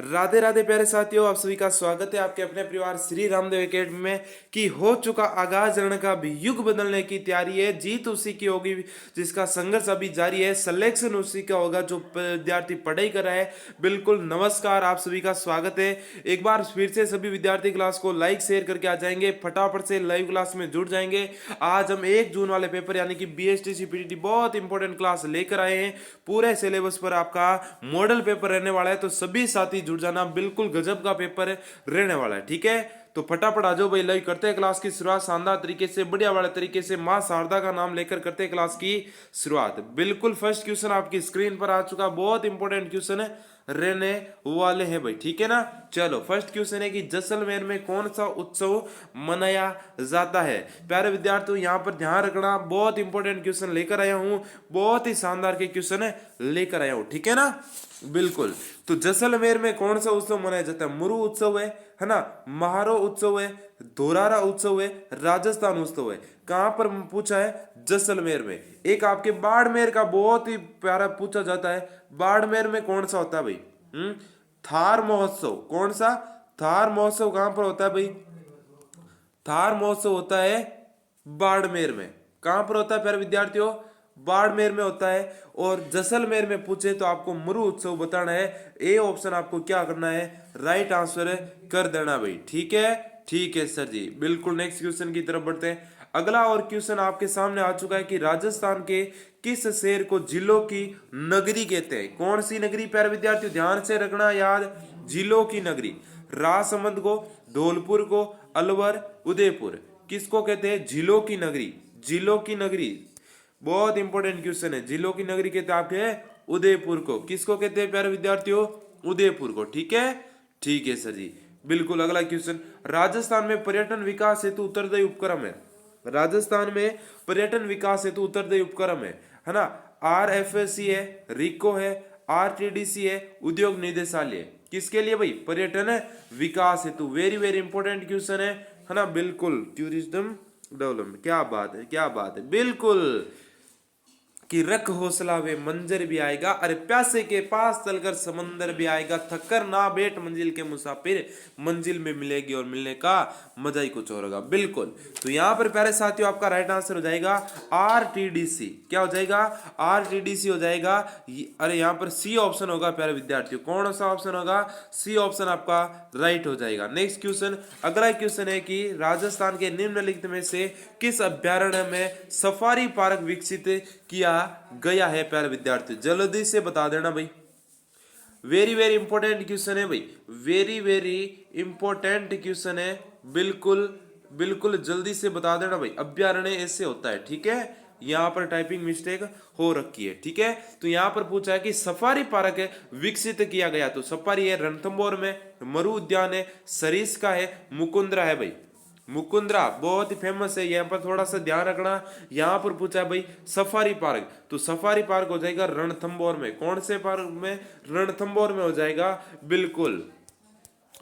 राधे राधे प्यारे साथियों, आप सभी का स्वागत है आपके अपने परिवार श्री रामदेव एकेडमी में। कि हो चुका आगाज रण का भी युग बदलने की तैयारी है, जीत उसी की होगी जिसका संघर्ष अभी जारी है, सिलेक्शन उसी का होगा जो विद्यार्थी पढ़ाई कर रहा है। बिल्कुल नमस्कार, आप सभी का स्वागत है। एक बार फिर से सभी विद्यार्थी क्लास को लाइक शेयर करके आ जाएंगे, फटाफट से लाइव क्लास में जुड़ जाएंगे। आज हम 1 जून वाले पेपर यानी कि बीएसटीसी पीटीटी बहुत इंपॉर्टेंट क्लास लेकर आए हैं। पूरे सिलेबस पर आपका मॉडल पेपर रहने वाला है, तो सभी साथी जुड़ जाना, बिल्कुल गजब का पेपर रहने वाला है। ठीक है, तो फटाफट आ जाओ भाई, लाइव करते हैं क्लास की शुरुआत शानदार तरीके से, बढ़िया वाले तरीके से, मां शारदा का नाम लेकर करते हैं क्लास की शुरुआत। बिल्कुल फर्स्ट क्वेश्चन आपकी स्क्रीन पर आ चुका, बहुत इंपॉर्टेंट क्वेश्चन रहने वाले हैं भाई। ठीक है ना, चलो फर्स्ट क्वेश्चन है कि जैसलमेर में कौन सा उत्सव मनाया जाता है। प्यारे विद्यार्थियों यहाँ पर ध्यान रखना, बहुत इंपॉर्टेंट क्वेश्चन लेकर आया हूँ, बहुत ही शानदार के क्वेश्चन लेकर आया हूँ। ठीक है ना, बिल्कुल। तो जैसलमेर में कौन सा उत्सव मनाया जाता है? मुरु उत्सव है ना, महारो उत्सव है, धोरारा उत्सव है, राजस्थान उत्सव है। कहां पर पूछा है? जैसलमेर में। एक आपके बाड़मेर का बहुत ही प्यारा पूछा जाता है, बाड़मेर में कौन सा होता है भाई? थार महोत्सव। कौन सा? थार महोत्सव कहां पर होता है भाई? थार महोत्सव होता है बाड़मेर में। कहां पर होता है प्यारे विद्यार्थियों? बाड़मेर में होता है। और जैसलमेर में पूछे तो आपको मुरु उत्सव बताना है। ए ऑप्शन आपको क्या करना है? राइट आंसर कर देना भाई। ठीक है, ठीक है सर जी, बिल्कुल। नेक्स्ट क्वेश्चन की तरफ बढ़ते हैं। अगला और क्वेश्चन आपके सामने आ चुका है कि राजस्थान के किस शहर को जिलों की नगरी कहते हैं? कौन सी नगरी प्यारे विद्यार्थियों? ध्यान से रखना याद, जिलों की नगरी। राजसमंद को, धौलपुर को, अलवर, उदयपुर, किसको कहते हैं? जिलों की नगरी। जिलों की नगरी बहुत इंपॉर्टेंट क्वेश्चन है। जिलों की नगरी कहते हैं आपके उदयपुर को। किसको कहते हैं प्यारे विद्यार्थियों? उदयपुर को। ठीक है, ठीक है सर जी, बिल्कुल। अगला क्वेश्चन, राजस्थान में पर्यटन विकास हेतु उत्तरदायी उपक्रम है। राजस्थान में पर्यटन विकास हेतु उत्तरदायी उपक्रम है ना। RFC है, रिको है, RTDC है, उद्योग निदेशालय। किसके लिए भाई? पर्यटन विकास हेतु। वेरी वेरी इंपॉर्टेंट क्वेश्चन है ना, बिल्कुल। टूरिज्म डेवलपमेंट, क्या बात है, क्या बात है, बिल्कुल। कि रख हौसला वे मंजर भी आएगा, अरे प्यासे के पास चलकर समंदर भी आएगा, थककर ना बैठ मंजिल के मुसाफिर, मंजिल में मिलेगी और मिलने का मजा ही कुछ और होगा। बिल्कुल। तो यहाँ पर प्यारे साथियों आपका राइट आंसर हो जाएगा RTDC। क्या हो जाएगा? RTDC हो जाएगा। अरे यहाँ पर सी ऑप्शन होगा प्यारे विद्यार्थियों। कौन सा ऑप्शन होगा? सी ऑप्शन आपका राइट हो जाएगा। नेक्स्ट क्वेश्चन, अगला क्वेश्चन है कि राजस्थान के निम्नलिखित में से किस अभ्यारण्य में सफारी पार्क विकसित किया गया है प्यारे विद्यार्थी? जल्दी से बता देना भाई। वेरी वेरी इंपॉर्टेंट क्वेश्चन है भाई, वेरी वेरी इंपॉर्टेंट क्वेश्चन है। बिल्कुल बिल्कुल, जल्दी से बता देना भाई। अभ्यारण्य ऐसे होता है। ठीक है, यहाँ पर टाइपिंग मिस्टेक हो रखी है। ठीक है, तो यहाँ पर पूछा है कि सफारी पार्क है विकसित किया गया, तो सफारी है रणथंभौर में, मरु उद्यान है, सरिस्का है, मुकुंदरा है भाई। मुकुंदरा बहुत ही फेमस है, यहाँ पर थोड़ा सा ध्यान रखना। यहाँ पर पूछा है भाई सफारी पार्क, तो सफारी पार्क हो जाएगा रणथंभौर में। कौन से पार्क में? रणथंभौर में हो जाएगा, बिल्कुल।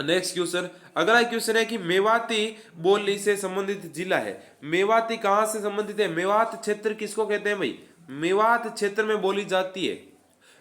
नेक्स्ट क्वेश्चन, अगला क्वेश्चन है कि मेवाती बोली से संबंधित जिला है। मेवाती कहां से संबंधित है? मेवात क्षेत्र किसको कहते हैं भाई? मेवात क्षेत्र में बोली जाती है।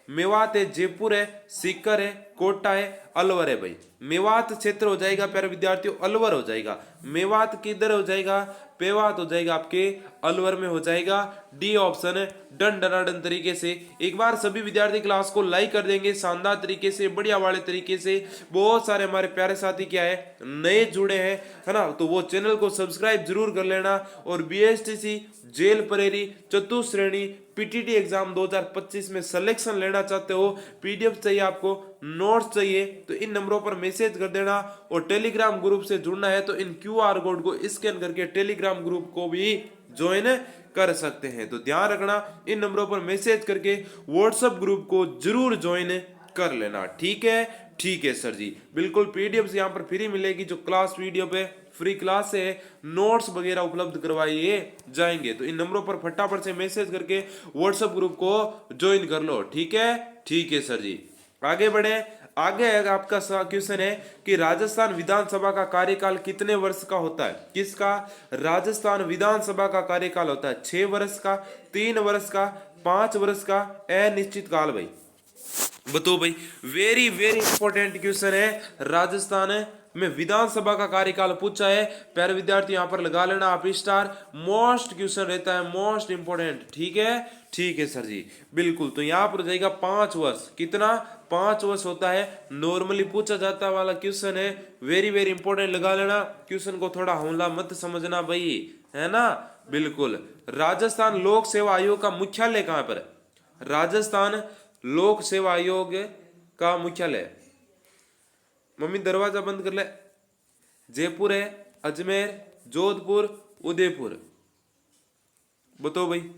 मेवात है, जयपुर है, सीकर है, कोटा है, अलवर है भाई। मेवात क्षेत्र हो जाएगा प्यारे विद्यार्थियों, अलवर हो जाएगा। मेवात किधर हो जाएगा? पेवात हो जाएगा आपके अलवर में हो जाएगा। डी ऑप्शन है डन डनाडन तरीके से। एक बार सभी विद्यार्थी क्लास को लाइक कर देंगे शानदार तरीके से, बढ़िया वाले तरीके से। बहुत सारे हमारे प्यारे साथी क्या है, नए जुड़े हैं, है ना, तो वो चैनल को सब्सक्राइब जरूर कर लेना। और BSTC जेल परेरी चतुश्रेणी PTT एग्जाम 2025 में सिलेक्शन लेना चाहते हो, PDF चाहिए आपको, नोट्स चाहिए, तो इन नंबरों पर मैसेज कर देना। और टेलीग्राम ग्रुप से जुड़ना है तो इन QR कोड को स्कैन करके टेलीग्राम ग्रुप को भी ज्वाइन कर सकते हैं। तो ध्यान रखना, इन नंबरों पर मैसेज करके WhatsApp ग्रुप को जरूर ज्वाइन कर लेना। ठीक है, ठीक है सर जी, बिल्कुल। PDFs यहाँ पर फ्री मिलेगी, जो क्लास PDF है, फ्री क्लास है, नोट्स वगैरह उपलब्ध करवाइए जाएंगे। तो इन नंबरों पर फटाफट से मैसेज करके WhatsApp ग्रुप को ज्वाइन कर लो। ठीक है, ठीक है सर जी, आगे बढ़े। आगे आपका क्वेश्चन है कि राजस्थान विधानसभा का कार्यकाल कितने वर्ष का होता है? किसका? राजस्थान विधानसभा का कार्यकाल होता है 6 वर्ष का, 3 वर्ष का, 5 वर्ष का, अनिश्चित काल भाई। बताओ भाई, वेरी वेरी इंपॉर्टेंट क्वेश्चन है। राजस्थान में विधानसभा का कार्यकाल पूछा है। प्यारे विद्यार्थी यहां पर लगा लेना आप स्टार। मोस्ट क्वेश्चन रहता है, मोस्ट इंपॉर्टेंट। ठीक है, ठीक है सर जी, बिल्कुल। तो यहां पर हो जाएगा 5 वर्ष। कितना? 5 वर्ष होता है। नॉर्मली पूछा जाता वाला क्वेश्चन है, वेरी वेरी इंपॉर्टेंट। लगा लेना क्वेश्चन को, थोड़ा हमला मत समझना भाई, है ना। बिल्कुल। राजस्थान लोक सेवा आयोग का मुख्यालय कहां पर है? राजस्थान लोक सेवा आयोग का मुख्यालय, मम्मी दरवाजा बंद कर ले, जयपुर है, अजमेर, जोधपुर, उदयपुर? बताओ भाई।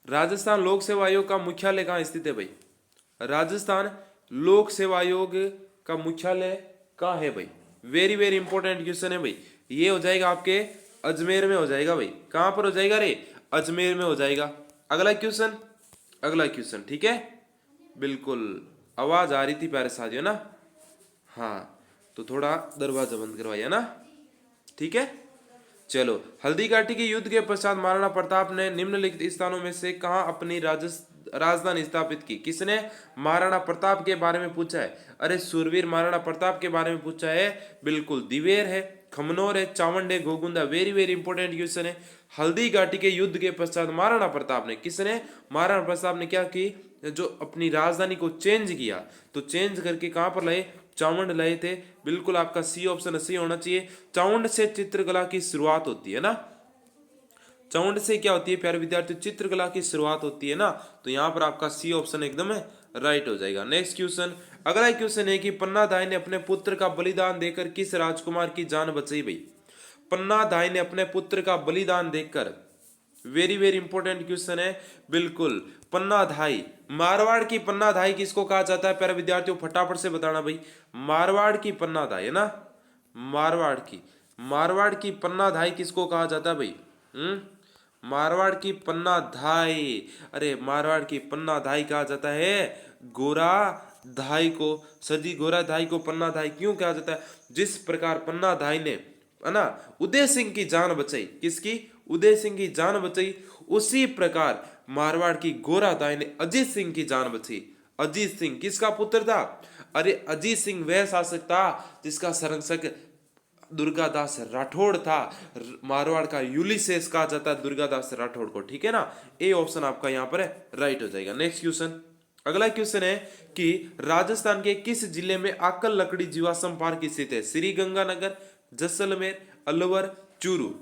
राजस्थान लोक सेवा आयोग का मुख्यालय कहाँ स्थित है भाई? राजस्थान लोक सेवा आयोग का मुख्यालय कहाँ है भाई? वेरी वेरी इंपॉर्टेंट क्वेश्चन है भाई। ये हो जाएगा आपके अजमेर में हो जाएगा भाई। कहां पर हो जाएगा रे? अजमेर में हो जाएगा। अगला क्वेश्चन, अगला क्वेश्चन। ठीक है, बिल्कुल। आवाज आ रही थी प्यारे साथियों ना। हाँ, तो थोड़ा दरवाजा बंद करवाइए ना। ठीक है, चलो। हल्दी घाटी के युद्ध के पश्चात महाराणा प्रताप ने निम्नलिखित स्थानों में से कहां अपनी राजधानी स्थापित की? किसने महाराणा प्रताप के बारे में पूछा है? अरे सूरवीर महाराणा प्रताप के बारे में पूछा है। बिल्कुल, दिवेर है, खमनोर है, चावंड है, Gogunda. Very very important question है। हल्दी घाटी के युद्ध के पश्चात महाराणा प्रताप ने, किसने? महाराणा प्रताप ने क्या की? जो अपनी राजधानी को चेंज किया, तो चेंज करके कहां पर लाए? चावंड लाए थे। बिल्कुल, आपका सी ऑप्शन सही होना चाहिए। चावंड से चित्रकला की शुरुआत होती है ना। चावंड से क्या होती है प्यारे विद्यार्थी? चित्रकला की शुरुआत होती है ना। तो यहां पर आपका सी ऑप्शन एकदम राइट हो जाएगा। नेक्स्ट क्वेश्चन, अगला क्वेश्चन है कि पन्नाधाय ने अपने पुत्र का बलिदान देकर किस राजकुमार की जान बचाई भाई? पन्नाधाय ने अपने पुत्र का बलिदान देकर, वेरी वेरी इंपॉर्टेंट क्वेश्चन है। बिल्कुल, पन्नाधाई, मारवाड़ की पन्नाधाई किसको कहा जाता है प्यारे विद्यार्थियों? फटाफट से बताना भाई। मारवाड़ की पन्नाधाई है ना, मारवाड़ की पन्नाधाई किसको कहा जाता है भाई? मारवाड़ की पन्नाधाई, अरे मारवाड़ की पन्नाधाई कहा जाता है गोरा धाई को। सजी गोरा धाई को पन्नाधाई क्यों कहा जाता है? जिस प्रकार पन्नाधाई ने, है ना, उदय सिंह की जान बचाई। किसकी? उदय सिंह की जान बचाई। उसी प्रकार मारवाड़ की गोरा दाई ने अजीत सिंह की जान बचाई। अजीत सिंह किसका पुत्र था? अरे अजीत सिंह वह शासक था जिसका संरक्षक दुर्गादास राठौड़ था। मारवाड़ का यूलिसेस कहा जाता है दुर्गादास राठौड़ को। ठीक है ना, ए ऑप्शन आपका यहाँ पर राइट हो जाएगा। नेक्स्ट क्वेश्चन, अगला क्वेश्चन है कि राजस्थान के किस जिले में आकल लकड़ी जीवाश्म पार्क स्थित है? श्री गंगानगर, जैसलमेर, अलवर, चूरू?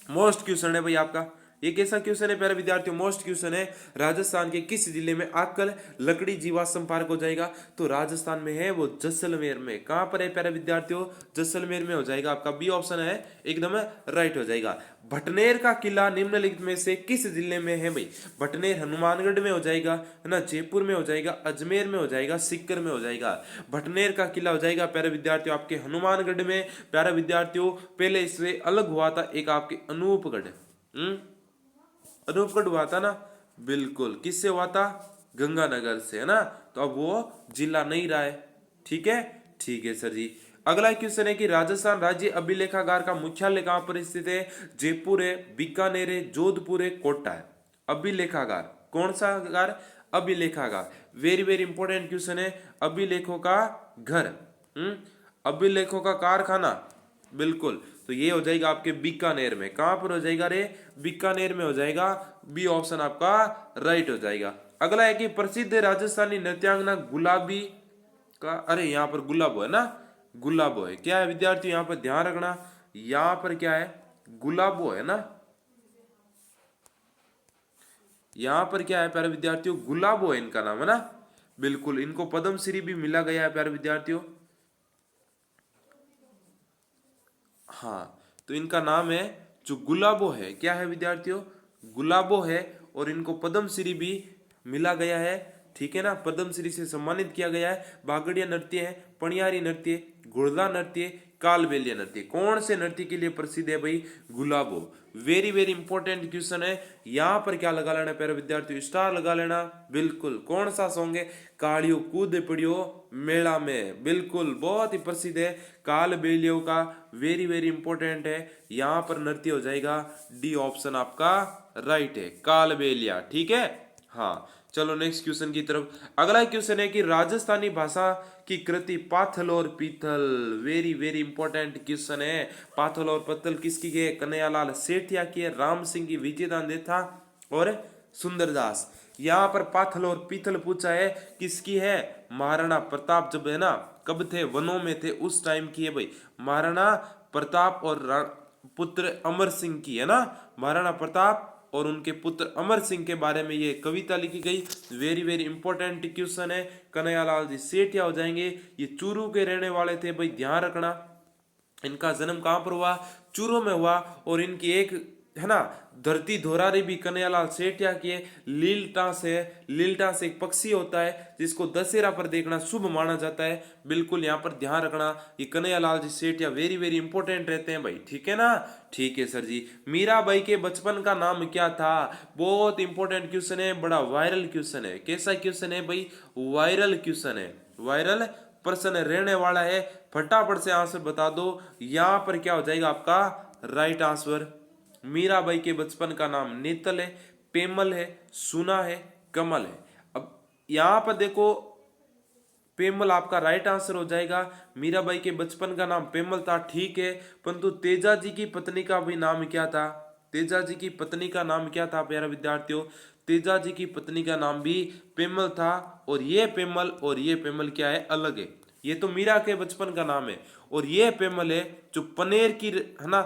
मोस्ट क्वेश्चन है भाई आपका। ये कैसा क्वेश्चन है प्यारे विद्यार्थियों? मोस्ट क्वेश्चन है। राजस्थान के किस जिले में आकल लकड़ी जीवाश्म पार्क हो जाएगा? तो राजस्थान में है वो जैसलमेर में। कहां पर है प्यारे विद्यार्थियों? जैसलमेर में हो जाएगा। आपका बी ऑप्शन है एकदम राइट हो जाएगा। भटनेर का किला निम्नलिखित में से किस जिले में है भाई? भटनेर हनुमानगढ़ में हो जाएगा, है ना, जयपुर में हो जाएगा, अजमेर में हो जाएगा, सीकर में हो जाएगा। भटनेर का किला हो जाएगा प्यारे विद्यार्थियों आपके हनुमानगढ़ में। प्यारे विद्यार्थियों पहले इससे अलग हुआ था एक आपके अनूपगढ़। अनूपगढ़ हुआ था ना, बिल्कुल। किससे हुआ था? गंगानगर से, है ना। तो अब वो जिला नहीं रहा है। ठीक है, ठीक है सर जी। अगला क्वेश्चन है कि राजस्थान राज्य अभिलेखागार का मुख्यालय कहां पर स्थित है? जयपुर है, बीकानेर है, जोधपुर है, कोटा है? अभिलेखागार कौन सा गार? अभिलेखागार। वेरी वेरी इंपॉर्टेंट क्वेश्चन है। अभिलेखों का घर, अभिलेखों का कारखाना, बिल्कुल। तो ये हो जाएगा आपके बीकानेर में। कहां पर हो जाएगा रे? बीकानेर में हो जाएगा। बी ऑप्शन आपका राइट हो जाएगा। अगला है कि प्रसिद्ध राजस्थानी नृत्यांगना गुलाबी का, अरे यहाँ पर गुलाबो है ना, गुलाबो है। क्या है विद्यार्थी यहाँ पर ध्यान रखना, यहाँ पर क्या है? गुलाबो है ना, यहाँ पर क्या है प्यारे विद्यार्थियों? गुलाबो है इनका नाम, है ना। बिल्कुल, इनको पद्मश्री भी मिला गया है प्यारे विद्यार्थियों। हाँ, तो इनका नाम है जो गुलाबो है। क्या है विद्यार्थियों? गुलाबो है। और इनको पद्मश्री भी मिला गया है। ठीक है ना, पद्मश्री से सम्मानित किया गया है। बागड़िया नृत्य है, पणियारी नृत्य, घुड़दा नृत्य, कालबेलिया नृत्य। कौन से नृत्य के लिए प्रसिद्ध है भाई? गुलाबो। वेरी वेरी इंपॉर्टेंट क्वेश्चन है। यहां पर क्या लगा लेना प्यारे विद्यार्थियों? स्टार लगा लेना। बिल्कुल, कौन सा सॉन्ग है? कालियो कूद पड़ियो मेला में। बिल्कुल, बहुत ही प्रसिद्ध है कालबेलियो का। वेरी वेरी इंपॉर्टेंट है। यहां पर नृत्य हो जाएगा। डी ऑप्शन आपका राइट है, कालबेलिया। ठीक है, हाँ। चलो नेक्स्ट क्वेश्चन की तरफ। अगला क्वेश्चन है कि राजस्थानी भाषा की कृति पाथल और Peethal, very very important question है। पाथल और पत्तल किसकी है? कन्हैयालाल सेठिया की है, राम सिंह की, विजयदान देथा और सुंदरदास। यहाँ पर पाथल और पीथल पूछा है, किसकी है? महाराणा प्रताप जब है ना, कब थे? वनों में थे उस टाइम की है भाई। महाराणा प्रताप और पुत्र अमर सिंह की है ना, महाराणा प्रताप और उनके पुत्र अमर सिंह के बारे में ये कविता लिखी गई। वेरी वेरी इंपॉर्टेंट क्वेश्चन है। कन्हैयालाल जी सेठिया हो जाएंगे, ये चूरू के रहने वाले थे भाई, ध्यान रखना। इनका जन्म कहां पर हुआ? चूरू में हुआ। और इनकी एक है ना धरती धोरारी भी कन्हैयालाल सेठिया की है। लीलटा से एक पक्षी होता है जिसको दशहरा पर देखना शुभ माना जाता है। बिल्कुल यहाँ पर ध्यान रखना, ये कन्हैयालाल जी सेठिया वेरी वेरी इंपॉर्टेंट रहते हैं भाई, ठीक है ना? ठीक है सर जी। मीराबाई के बचपन का नाम क्या था? बहुत इंपॉर्टेंट क्वेश्चन है, बड़ा वायरल क्वेश्चन है। कैसा क्वेश्चन है भाई? वायरल क्वेश्चन है, वायरल प्रश्न रहने वाला है। फटाफट से आंसर बता दो। यहां पर क्या हो जाएगा आपका राइट आंसर? मीराबाई के बचपन का नाम नेतल है, पेमल है, सुना है, कमल है। अब यहां पर देखो, पेमल आपका राइट आंसर हो जाएगा। मीराबाई के बचपन का नाम पेमल था, ठीक है, परंतु तेजा जी की पत्नी का भी नाम क्या था? तेजा जी की पत्नी का नाम क्या था प्यारे विद्यार्थियों? तेजा जी की पत्नी का नाम भी पेमल था। और ये पेमल क्या है? अलग है। ये तो मीरा के बचपन का नाम है, और ये पेमल है जो पनेर की है ना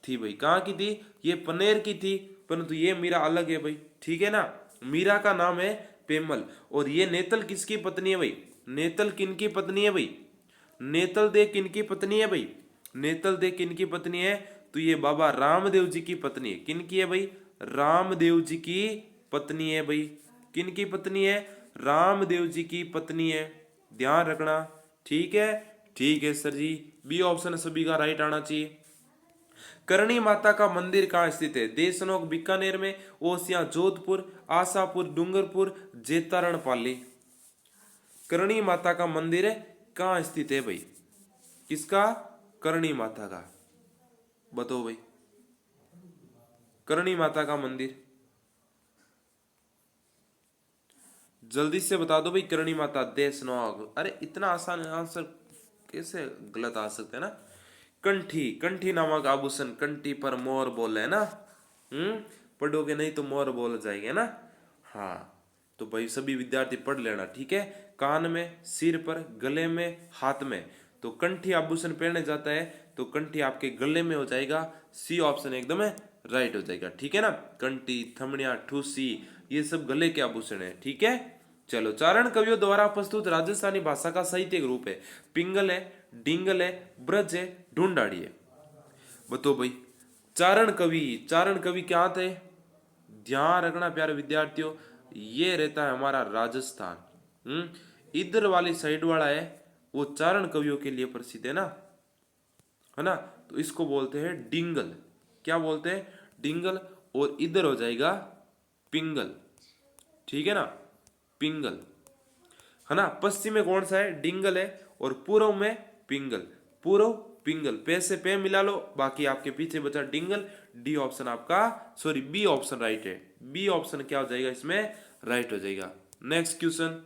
थी भाई। कहाँ की थी? ये पनेर की थी, परंतु ये मीरा अलग है भाई, ठीक है ना? मीरा का नाम है पेमल। और ये नेतल किसकी पत्नी है भाई? नेतल किनकी पत्नी है भाई? नेतल दे किनकी पत्नी है भाई? नेतल दे किनकी पत्नी है? तो ये बाबा रामदेव जी की पत्नी है। किनकी है भाई? रामदेव जी की पत्नी है भाई। किनकी पत्नी है? रामदेव जी की पत्नी है, ध्यान रखना, ठीक है? ठीक है सर जी, बी ऑप्शन सभी का राइट आना चाहिए। करणी माता का मंदिर कहाँ स्थित है? देशनोक बीकानेर में, ओसिया जोधपुर, आशापुर डूंगरपुर, जेतारण पाली। करणी माता का मंदिर कहाँ स्थित है भाई? किसका? करणी माता का, बताओ भाई। करणी माता का मंदिर जल्दी से बता दो भाई। करणी माता देशनोक। अरे इतना आसान आंसर कैसे गलत आ सकते हैं ना? कंठी, कंठी नामक आभूषण, कंठी पर मोर बोल है ना। पढ़ोगे नहीं तो मोर बोल जाएंगे ना। हाँ, तो भाई सभी विद्यार्थी पढ़ लेना, ठीक है? कान में, सिर पर, गले में, हाथ में। तो कंठी आभूषण पहने जाता है, तो कंठी आपके गले में हो जाएगा। सी ऑप्शन एकदम है राइट हो जाएगा, ठीक है ना? कंठी, थमड़िया, ठूसी, ये सब गले के आभूषण है, ठीक है? चलो, चारण कवियों द्वारा प्रस्तुत राजस्थानी भाषा का साहित्यिक रूप है? पिंगल है, डिंगल है, ब्रज है, ढूंढाड़ी है। बताओ भाई। चारण कवि क्या थे? ध्यान रखना प्यारे विद्यार्थियों, ये रहता है हमारा राजस्थान। इधर वाली साइड वाला है वो चारण कवियों के लिए प्रसिद्ध है ना? तो इसको बोलते हैं डिंगल। क्या बोलते हैं? डिंगल। और इधर हो जाएगा पिंगल, ठीक है ना? पिंगल है ना? पश्चिम में कौन सा है? डिंगल है। और पूर्व में पिंगल। पूर्व पिंगल, पे से पे मिला लो, बाकी आपके पीछे बचा डिंगल। डी ऑप्शन आपका, सॉरी बी ऑप्शन राइट है। बी ऑप्शन क्या हो जाएगा इसमें? राइट हो जाएगा। Next question.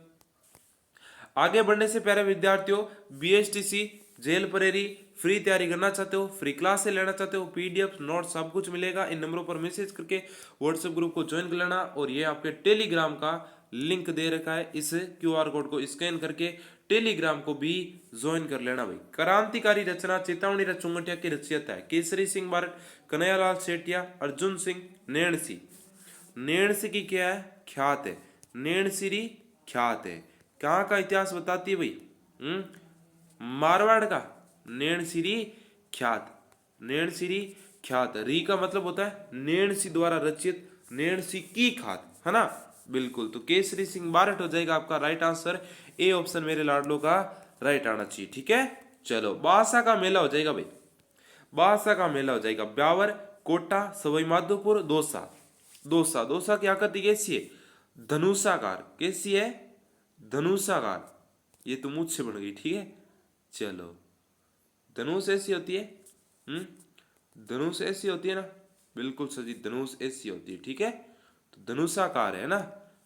आगे बढ़ने से पहले विद्यार्थियों, बीएसटीसी, जेल परेरी फ्री तैयारी करना चाहते हो, फ्री क्लास से लेना चाहते हो, पीडीएफ नोट सब कुछ मिलेगा। इन नंबरों पर मैसेज करके व्हाट्सएप ग्रुप को ज्वाइन कर लेना। और ये आपके टेलीग्राम का लिंक दे रखा है, इस क्यूआर कोड को स्कैन करके टेलीग्राम को भी ज्वाइन कर लेना भाई। क्रांतिकारी रचना चेतावनी चुंगटिया की रचयिता है? केसरी सिंह बारट, कन्हैयालाल सेठिया, अर्जुन सिंह, नैणसी। नैणसी की क्या है? ख्यात है। नैणसीरी ख्यात है। कहाँ का इतिहास बताती है भाई? मारवाड़ का। नैणसीरी ख्यात, नैणसीरी ख्यात। री का मतलब होता है नैणसी द्वारा रचित, नैणसी की ख्यात, है ना? बिल्कुल, तो केसरी सिंह बारट हो जाएगा आपका राइट आंसर। ए ऑप्शन मेरे लाडलों का राइट आना चाहिए, ठीक है? चलो, बासा का मेला हो जाएगा भाई। बासा का मेला हो जाएगा ब्यावर, कोटा, सवाई माधोपुर, दौसा। दौसा की आकृति कैसी है? धनुषाकार। कैसी है? धनुषाकार। ये तो मुझसे बन गई, ठीक है? चलो, धनुष ऐसी होती है। धनुष ऐसी होती है ना? बिल्कुल सही, धनुष ऐसी होती है, ठीक है? तो धनुषाकार है ना?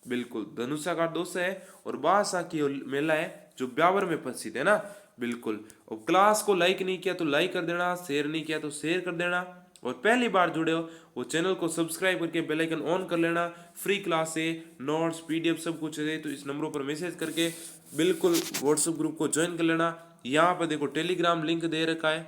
बिल्कुल, धनुषा का दोस्त है और बासा की मेला है जो ब्यावर में प्रसिद्ध है ना। बिल्कुल। और क्लास को लाइक नहीं किया तो लाइक कर देना, शेयर नहीं किया तो शेयर कर देना, और पहली बार जुड़े हो वो चैनल को सब्सक्राइब करके बेल आइकन ऑन कर लेना। फ्री क्लास है, नोट्स पीडीएफ सब कुछ है, तो इस नंबरों पर मैसेज करके बिल्कुल व्हाट्सएप ग्रुप को ज्वाइन कर लेना। यहाँ पर देखो टेलीग्राम लिंक दे रखा है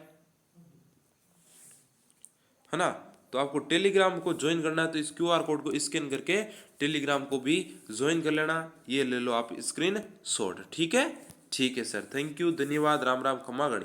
ना। तो आपको टेलीग्राम को ज्वाइन करना है तो इस क्यूआर कोड को स्कैन करके टेलीग्राम को भी ज्वाइन कर लेना। ये ले लो आप स्क्रीन शॉट। ठीक है, ठीक है सर, थैंक यू, धन्यवाद, राम राम, खमा गणी।